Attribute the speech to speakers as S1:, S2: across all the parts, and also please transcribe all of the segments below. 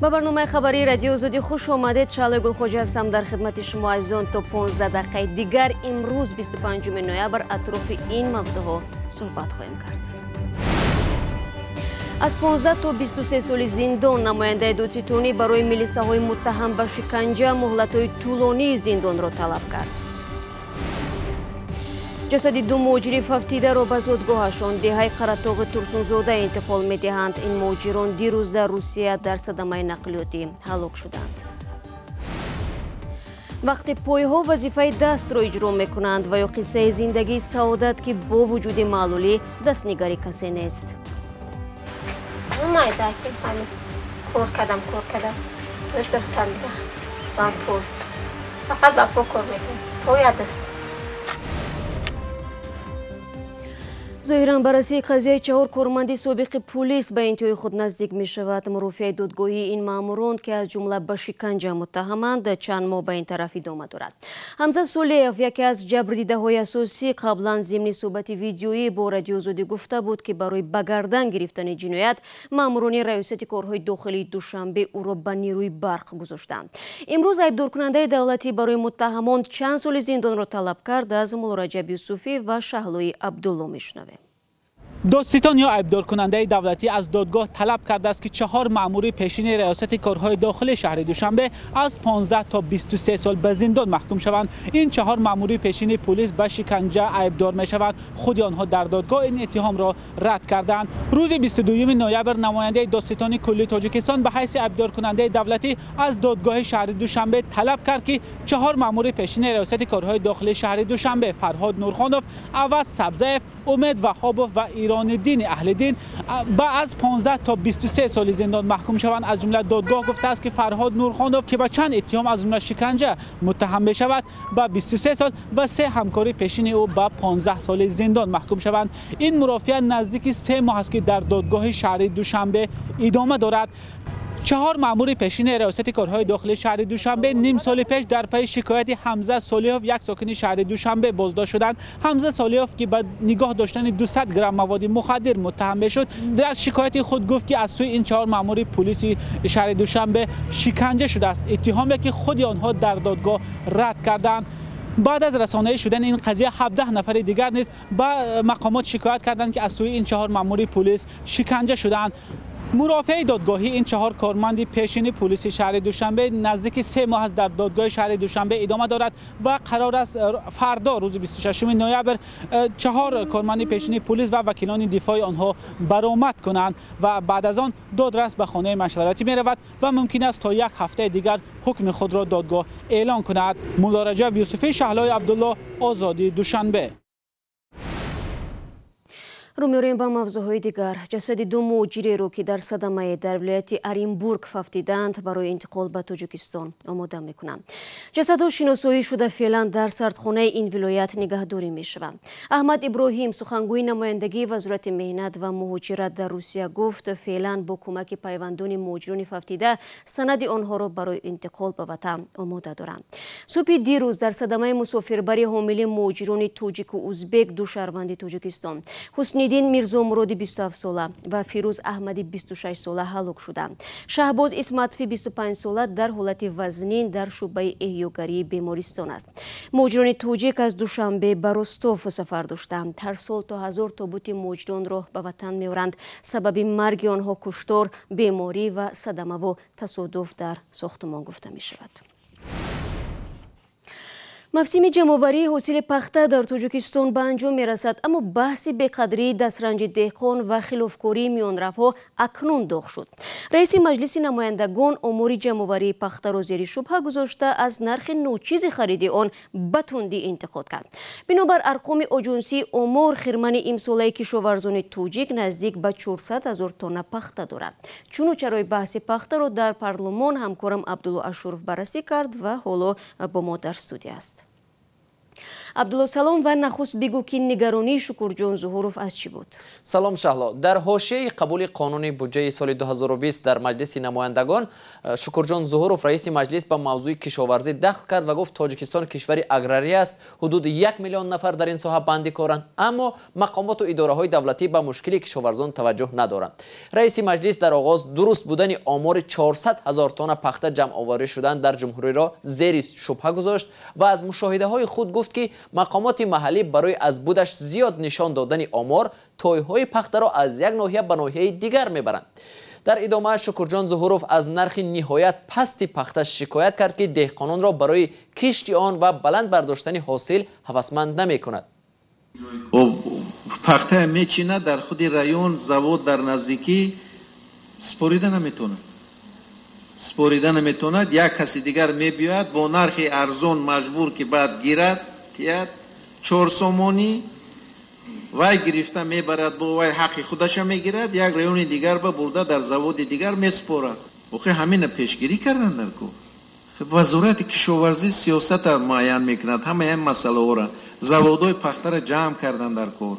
S1: با برنامه خبری رادیو زودی خوش آمدید. شعله گلخوجی هستم در خدمت شما عزیزان تا 15 دقیقه دیگر. امروز 25 نوامبر اطراف این موضوعها صحبت خواهیم کرد. از 15 تا 23 سال زندان نماینده دادسitoni برای ملیساҳои متهم به شکنجه مهلت‌های طولانی زندان را طلب کرد. جسد دو مهاجر ففتیده را به زادگاهشان دهه‌ی قراتوغ ترسونزاده انتقال می‌دهند. این مهاجران دیروز در روسیه در صدمه نقلیاتی هلاک شدند. وقتی پایه‌ها وظیفه دست را اجرا می‌کنند و یا قصه زندگی سعادت که با وجود معلولی دستنگاری کسی نیست.
S2: کار کردم بهتر میگم من پول فقط با پول کار میکنم باید است.
S1: ظاهراً بررسی قضیه 4 کارمند سابق پلیس به انتهای خود نزدیک می شود. مرافع دادگاهی این ماموران که از جمله به شکنجه متهمند چند ماه به این طرف ادامه دارد. حمزه صالح یکی از جبردیده‌های اساسی قبلا ضمن صحبت ویدیویی با رادیو زودی گفته بود که برای به گردن گرفتن جنایت ماموران ریاست کارهای داخلی دوشنبه او را به نیروی برق گذاشتند. امروز ایبدار کننده دولتی برای متهمان چند سال زندان را طلب کرد. از مولا رجب یوسفی و شهلوی عبدالله میشنویم.
S3: دادسitoni یا ایبدار کننده دولتی از دادگاه طلب کرده است که 4 مأمور پیشین ریاست کارهای داخلی شهر دوشنبه از 15 تا 23 سال به زندان محکوم شوند. این 4 مأمور پیشین پلیس به شکنجه ایبدار می شوند. خود آنها در دادگاه این اتهام را رد کردند. روز 22 نوامبر نماینده دادسitoni کلی تاجیکستان به حیث ایبدار کننده دولتی از دادگاه شهر دوشنبه طلب کرد که 4 مأمور پیشین ریاست کارهای داخلی شهر دوشنبه فرهاد نورخانوف، عوض سبزیف، امید وهابوف و ایران دین اهل دین با از 15 تا 23 سال زندان محکوم شوند. از جمله دادگاه گفته است که فرهاد نورخانوف که با چند اتهام از جمله شکنجه متهم می شود با 23 سال و 3 همکاری پیشین او با 15 سال زندان محکوم شوند. این مرافعه نزدیک 3 ماه است که در دادگاه شهر دوشنبه ادامه دارد. 4 مأمور پیشین ریاست کارهای داخلی شهر دوشنبه نیم سال پیش در پی شکایت حمزه صالحوف یک ساکن شهر دوشنبه بازداشت شدند. حمزه صالحوف که به نگاه داشتن 200 گرم مواد مخدر متهم میشد در شکایت خود گفت که از سوی این 4 مأمور پلیس شهر دوشنبه شکنجه شده است، اتهامی که خود آنها در دادگاه رد کردند. بعد از رسانه‌ای شدن این قضیه 17 نفر دیگر نیز به مقامات شکایت کردند که از سوی این 4 مأمور پلیس شکنجه شدند. مرافع دادگاهی این 4 کارمند پیشین پلیس شهر دوشنبه نزدیک 3 ماه از در دادگاه شهر دوشنبه ادامه دارد و قرار است فردا روز 26 نوامبر 4 کارمند پیشین پلیس و وکیلان دفاعی آنها برآمد کنند و بعد از آن دادرس به خانه مشورتی می رود و ممکن است تا 1 هفته دیگر حکم خود را دادگاه اعلان کند. مولا رجب یوسفی، شهلای عبدالله، آزادی دوشنبه.
S1: رو می‌رویم به موضوعهای دیگر. جسد 2 مهاجری که در سداماي در ولایت آرنبورگ ففتیدند برای انتقال به تاجیکستان آماده می‌کنند. جسدها شناسایی شده فعلا در سردخانه این ولایت نگهداری می‌شوند. احمد ابراهیم سخنگوی نمایندگی وزارت مهنت و مهاجرت در روسیه گفت فعلا با کمک پیوندان مهاجران ففتیده سند آنها را برای انتقال به وطن آماده دارند. صبح دیروز در سداماي مسافربری حامل مهاجران تاجیک و ازبک 2 شهروند تاجیکستان حسنیدین میرزا مرادی 27 ساله و فیروز احمدی 26 ساله هلاک شدند. شهباز اسمتفی 25 ساله در حالت وزنین در شعبه احیاگری بیمارستان است. مهاجران تاجیک از دوشنبه به رستاف سفر داشتند. هر سال تا 1000 تابوت مهاجران را به وطن می‌آورند. سبب مرگ آنها کشتار، بیماری و صدمه و تصادف در ساختمان گفته می‌شود. موسم جمع‌آوری حاصل پخته در تاجیکستان به انجام می‌رسد، اما بحث بی‌قدری دسترنج دهقان و خلافکاری میان‌روها اکنون داغ شد. رئیس مجلس نمایندگان امور جمع‌آوری پخته را زیر شبهه گذاشته از نرخ ناچیز خرید آن به تندی انتقاد کرد. بنابر ارقام آژانسی امور خرمن امساله کشاورزان تاجیک نزدیک به 400,000 تن پخته دارد. چنانچه بحث پخته را در پارلمان همکارم عبدالله اشرف بررسی کرد و حالا با ما در استودیو است. عبدالله سلام و نخست بگو که نگرانی شکرجان ظهوروف از چی بود؟
S4: سلام شهلا. در حاشیه قبول قانون بودجه سال 2020 در مجلس نمایندگان شکرجان ظهوروف رئیس مجلس به موضوع کشاورزی دخل کرد و گفت تاجیکستان کشوری اگراری است. حدود 1 میلیون نفر در این ساحه بندی کارند، اما مقامات و اداره های دولتی به مشکل کشاورزان توجه ندارند. رئیس مجلس در آغاز درست بودن آمار 400,000 تن پخته جمع آوری شدن در جمهوری را زیر شبهه گذاشت و از مشاهده های خود گفت که مقامات محلی برای از بودش زیاد نشان دادن آمار تویهای پخته را از یک ناحیه به ناحیه دیگر میبرند. در ادامه شکرجان ظهوروف از نرخ نهایت پستی پخته شکایت کرد که دهقانان را برای کشت آن و بلند برداشتن حاصل هوسمند نمی کند.
S5: پخته میچینه در خود رایون زواد در نزدیکی سپوریده نمیتوند. یک کسی دیگر میبیاد با نرخ ارزان مجبور که بعد گیرد 4 سومونی وای گرفته میبرد با وای حق خودش میگیرد، یک رایون دیگر به برده در زواد دیگر میسپارد. آخه همین پیشگیری کردن در کو. وزارت کشاورزی سیاست معین میکند، همه این مسئله ها را زوادهای پخته را جمع کردن در کار.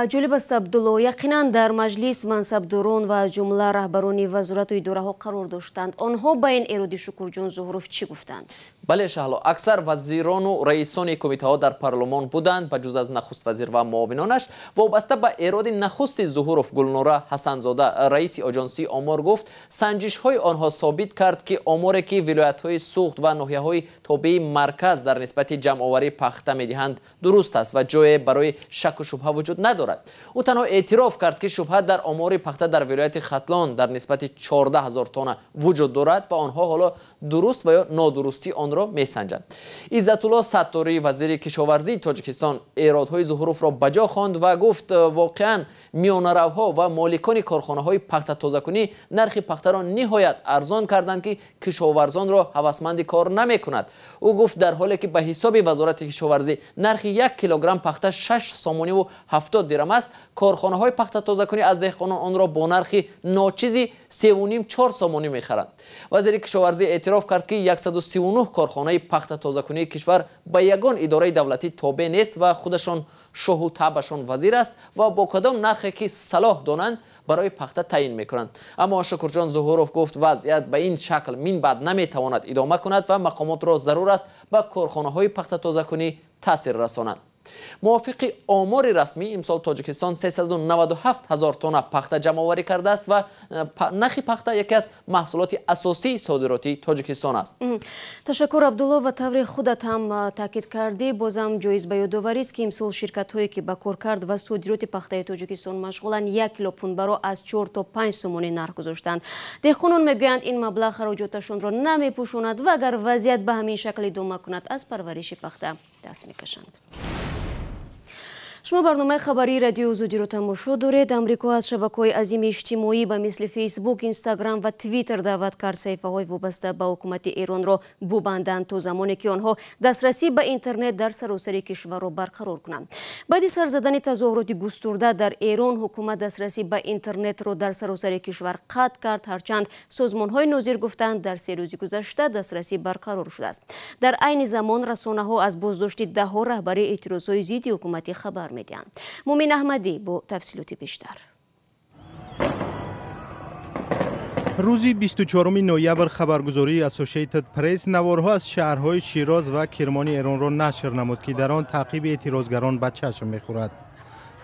S1: جالب است عبدالله، یقینا در مجلس منصبداران و از جمله رهبران وزارت و اداره ها قرار داشتند. آنها با این ایراد شکرجان ظهوروف چی گفتند؟
S4: بله شهلا، اکثر وزیران و رئیسان کمیته ها در پارلمان بودند بجز از نخست وزیر و معاونانش. وابسته به ایراد نخست ظهوروف گلنوره حسنزاده رئیس آژانسی آمار گفت سنجش های آنها ثابت کرد که آماری که ولایت های سوخت و ناحیه های تابع مرکز در نسبت جمع آوری پخته میدهند درست است و جای برای شک و شبهه وجود ندارد. او تنها اعتراف کرد که شبهه در آمار پخته در ولایت ختلان در نسبت 14,000 تن وجود دارد و آنها حالا درست و یا نادرستی آن را میسنجند. عزت الله ستاری وزیر کشاورزی تاجیکستان ایرادهای ظهوروف را بجا خواند و گفت واقعا میانه‌روها و مالکان کارخانه‌های پخته تازه‌کنی نرخ پخته را نهایت ارزان کردند که کشاورزان را هوسمند کار نمی‌کند. او گفت در حالی که به حساب وزارت کشاورزی نرخ 1 کیلوگرم پخته 6 سومانی و 70 درم است، کارخانه‌های پخته تازه‌کنی از دهقانان آن را با نرخ ناچیزی 3.5-4 سومانی می‌خرند. وزیر کشاورزی اعتراف کرد که 139 کارخانه پخته تازه‌کنی کشور به یگان اداره دولتی تابع نیست و خودشان شاه و تبشان وزیر است و با کدام نرخی که صلاح دانند برای پخته تعیین میکنند. اما شکرجان ظهوروف گفت وضعیت به این شکل من بعد نمیتواند ادامه کند و مقامات را ضرور است به کارخانه های پخته تازه‌کنی تاثیر رسانند. موافق آمار رسمی امسال تاجیکستان 397,000 تن پخته جمع آوری کرده است و نرخ پخته یکی از محصولات اساسی صادراتی تاجیکستان است.
S1: تشکر عبدالله. و طور خودت هم تاکید کردی، بازم جایز به یادآوری است که امسال شرکت هایی که به کار کرد و صادرات پخته تاجیکستان مشغولند 1 کیلو پنبه از 4 تا 5 سومانی نرخ گذاشتند. دهقانان میگویند این مبلغ خراجاتشان را نمیپوشاند و اگر وضعیت به همین شکل ادامه کند از پرورش پخته دست میکشند. شما برنامه خبری رادیو زودی رو تماشا دارید. امریکا از شبکه‌های عظیم اجتماعی به مثل فیسبوک، اینستاگرام و توییتر دعوت کرد صفحه‌های وابسته به حکومت ایران را ببندند تا زمانی که آنها دسترسی به اینترنت در سراسر کشور را برقرار کنند. بعد سر زدن تظاهرات گسترده در ایران، حکومت دسترسی به اینترنت را در سراسر کشور قطع کرد، هرچند سازمان‌های ناظر گفتند در 3 روز گذشته دسترسی برقرار شده است. در عین زمان رسانه‌ها از بازداشت ده‌ها رهبر اعتراض‌های ضد حکومتی خبر میدهند. مومن احمدی با تفصیلات بیشتر.
S6: روزی 24 نوامبر خبرگزاری اسوسییتد پرس نوارها از شهرهای شیراز و کرمان ایران را نشر نمود که در آن تعقیب اعتراضگران به چشم می‌خورد.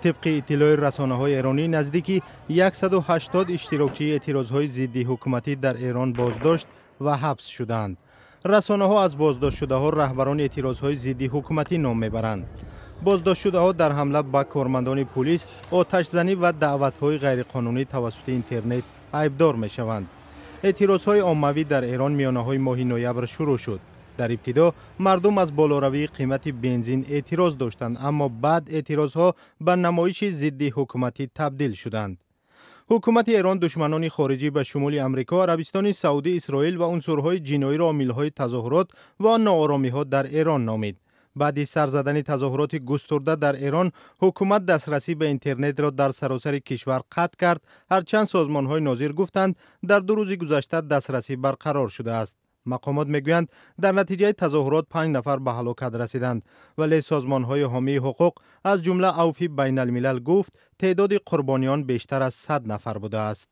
S6: طبق اطلاع رسانه‌های ایرانی نزدیک 180 اشتراکچی اعتراضهای ضد حکومتی در ایران بازداشت و حبس شدند. رسانه‌ها از بازداشت شده‌ها رهبران اعتراضهای ضد حکومتی نام می‌برند. بازداشت شده‌ها در حمله به کارمندان پلیس، آتش زنی و دعوت‌های غیرقانونی توسط اینترنت عیبدار می‌شوند. اعتراض‌های عمومی در ایران میانه‌های ماه نوامبر شروع شد. در ابتدا مردم از بالاروی قیمت بنزین اعتراض داشتند، اما بعد اعتراض‌ها به نمایش ضد حکومتی تبدیل شدند. حکومت ایران دشمنان خارجی به شمول امریکا، عربستان سعودی، اسرائیل و عنصرهای جنایی را عامل‌های تظاهرات و ناآرامی‌ها در ایران نامید. بعد سر زدن تظاهرات گسترده در ایران، حکومت دسترسی به اینترنت را در سراسر کشور قطع کرد، هرچند سازمان‌های ناظر گفتند در 2 روز گذشته دسترسی برقرار شده است. مقامات میگویند در نتیجه تظاهرات 5 نفر به هلاکت رسیدند، ولی سازمان‌های حامی حقوق از جمله عفو بین الملل گفت تعداد قربانیان بیشتر از 100 نفر بوده است.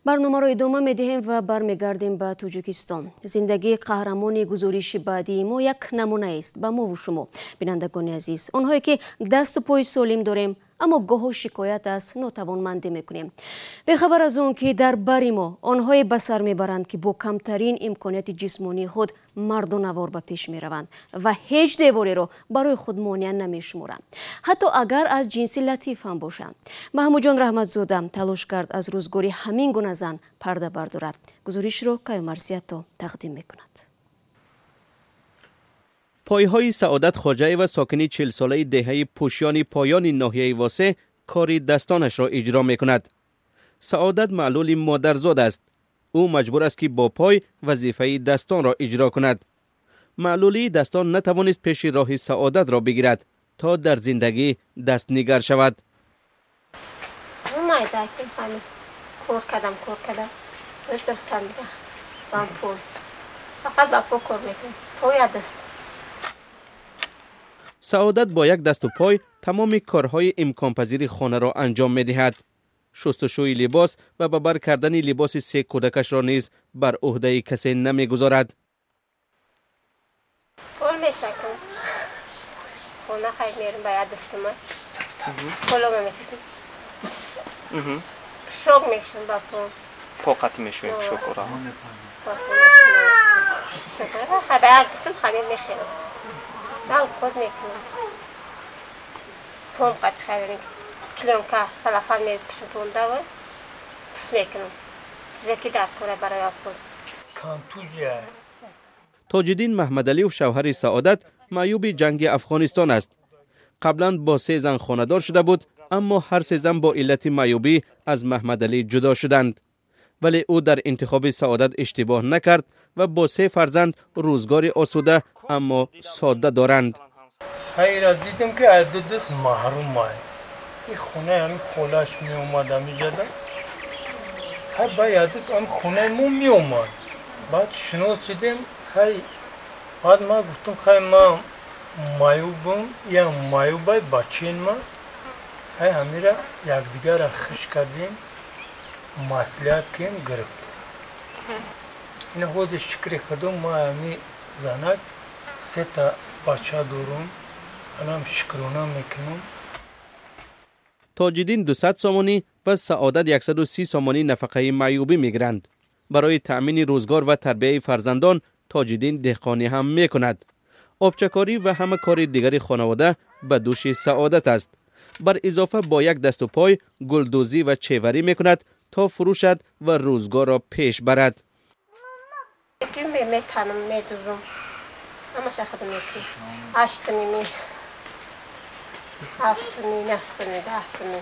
S1: برنامه رو ادامه میدهیم و برمیگردیم به تاجیکستان. زندگی قهرمانی گزارش بعدی ما یک نمونه است به ما و شما بینندگان عزیز، اونهایی که دست و پای سالم داریم اما گاه شکایت از ناتوانمندی میکنیم. به خبر از اون که در بر ما آنهای به سر میبرند که با کمترین امکانات جسمانی خود مرد و نوار به پیش میروند و هیچ دیواری را برای خود مانع نمیشمرند، حتی اگر از جنس لطیف هم باشند. محمود جان رحمتزاده تلاش کرد از روزگاری همین گونه زن پرده بردارد. گزارش را کایومرسیاتو تقدیم میکند.
S7: پایهای سعادت خواجه و ساکنی 40 ساله دههی پوشیان پایان ناحیه واسه کاری دستانش را اجرا می کند. سعادت معلول مادرزاد است. او مجبور است که با پای وظیفه دستان را اجرا کند. معلولی دستان نتوانست پیش راه سعادت را بگیرد تا در زندگی دست نگر شود.
S2: کور کردم فقط با پا کار میکنم. پای دست.
S7: سعادت با یک دست و پای تمام کارهای امکان پذیر خانه را انجام می دهد. شستشوی لباس و ببر کردن لباس 3 کودکش را نیز بر عهده کسی نمی گذارد.
S2: پول میشکم. خونه خیلی میرم باید دست من. پولو میشکم. شوک میشم با پول.
S7: پاقت میشویم شکر.
S2: شکر. باید دستم خمیر میخیرم. من خود میکنم. پول قد خیلی کلیم که سلافر میپشم پونده و پس میکنم. چیزی که در کوره برای آفود.
S7: تاجدین محمدعلی و شوهر سعادت معیوب جنگ افغانستان است. قبلا با 3 زن خانه‌دار شده بود، اما هر 3 زن با علت معیوبی از محمدعلی جدا شدند. ولی او در انتخاب سعادت اشتباه نکرد و با 3 فرزند روزگار آسوده اما ساده دارند.
S8: خیلی دیدم که از دست محروم است. این خونه هم خولش می اومد می‌جدم. خیلی باید هم خونه مون می اومد. بعد شناسیدم خیلی بعد ما گفتم خیلی ما معیوبم یا معیوبای بچین ما خیلی همیشه یکدیگر را خوش کردیم مصلحت کردیم گرفت. این خود شکر خدا ما همی زنک 3 تا بچه دارم. الان شکرانه میکنم.
S7: تاجدین 200 سامانی و سعادت 130 سامانی نفقه معیوبی میگیرند. برای تأمین روزگار و تربیت فرزندان تاجدین دهقانی هم میکند. آبچکاری و همه کار دیگری خانواده به دوش سعادت است. بر اضافه با یک دست و پای گلدوزی و چیوری میکند تا فروشد و روزگار را پیش برد.
S2: میتنم میدوزم. اما شخص میکنم. 8 نیمی. 7 سنی 9 سنی 10 سنی.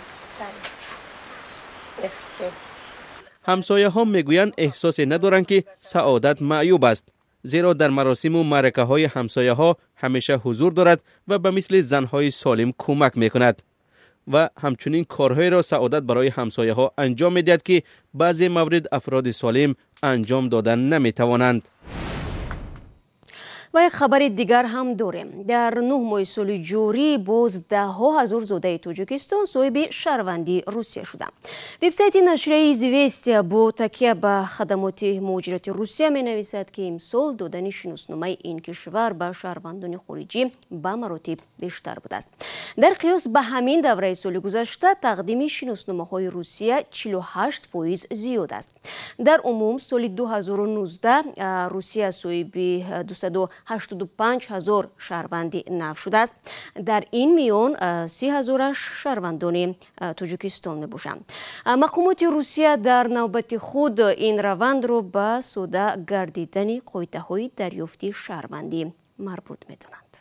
S7: همسایه ها میگویند احساس ندارند که سعادت معیوب است، زیرا در مراسم و معرکه های همسایه ها همیشه حضور دارد و به مثل زنهای سالم کمک میکند و همچنین کارهای را سعادت برای همسایه ها انجام میدهد که بعضی موارد افراد سالم انجام دادن نمیتوانند.
S1: و یک خبر دیگر هم داریم. در 9 ماه سال جاری باز 10,000 زاده تاجیکستان صاحب شهروندی روسیه شدند. وبسایت نشریه «ایزوستیا» با تکیه به خدمات مهاجرت روسیه می نویسد که امسال دادن شناسنامه این کشور به شهروندان خارجی به مراتب بیشتر بوده است. در قیاس به همین دوره سال گذشته تقدیم شناسنامه‌های روسیه 48% زیاد است. در عموم سال 2019 روسیه صاحب 285,000 شهروندی نو شده است. در این میان 30,000 شهروندان تاجیکستان می باشند. مقامات روسیه در نوبت خود این روند را به ساده گردیدن قاعده‌های دریافتی شهروندی مربوط می دانند.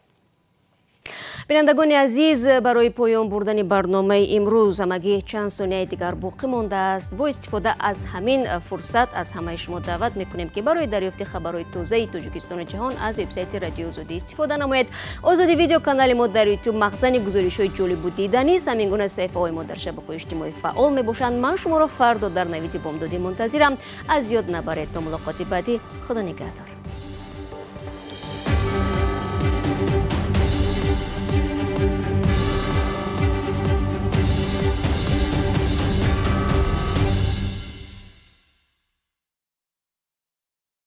S1: бинандагони азиз, барои поён бурдани барномаи имрӯз ҳамагӣ чанд сонияи дигар боқӣ мондааст. бо истифода аз ҳамин фурсат аз ҳамаи шумо даъват мекунем ки барои дарёфти хабарҳои тозаи Тоҷикистону ҷаҳон аз вебсайти радио озодӣ истифода намоед. озодӣ видео канали мо дар ютуб махзани гузоришҳои ҷолибу диданист. ҳамин гуна саҳифаҳои мо дар шабакаҳои иҷтимоӣ фаъол мебошанд. ман шуморо фардо дар навиди бомдодӣ мунтазирам. аз ёд набаред. то мулоқоти баъдӣ, худо нигаҳдор.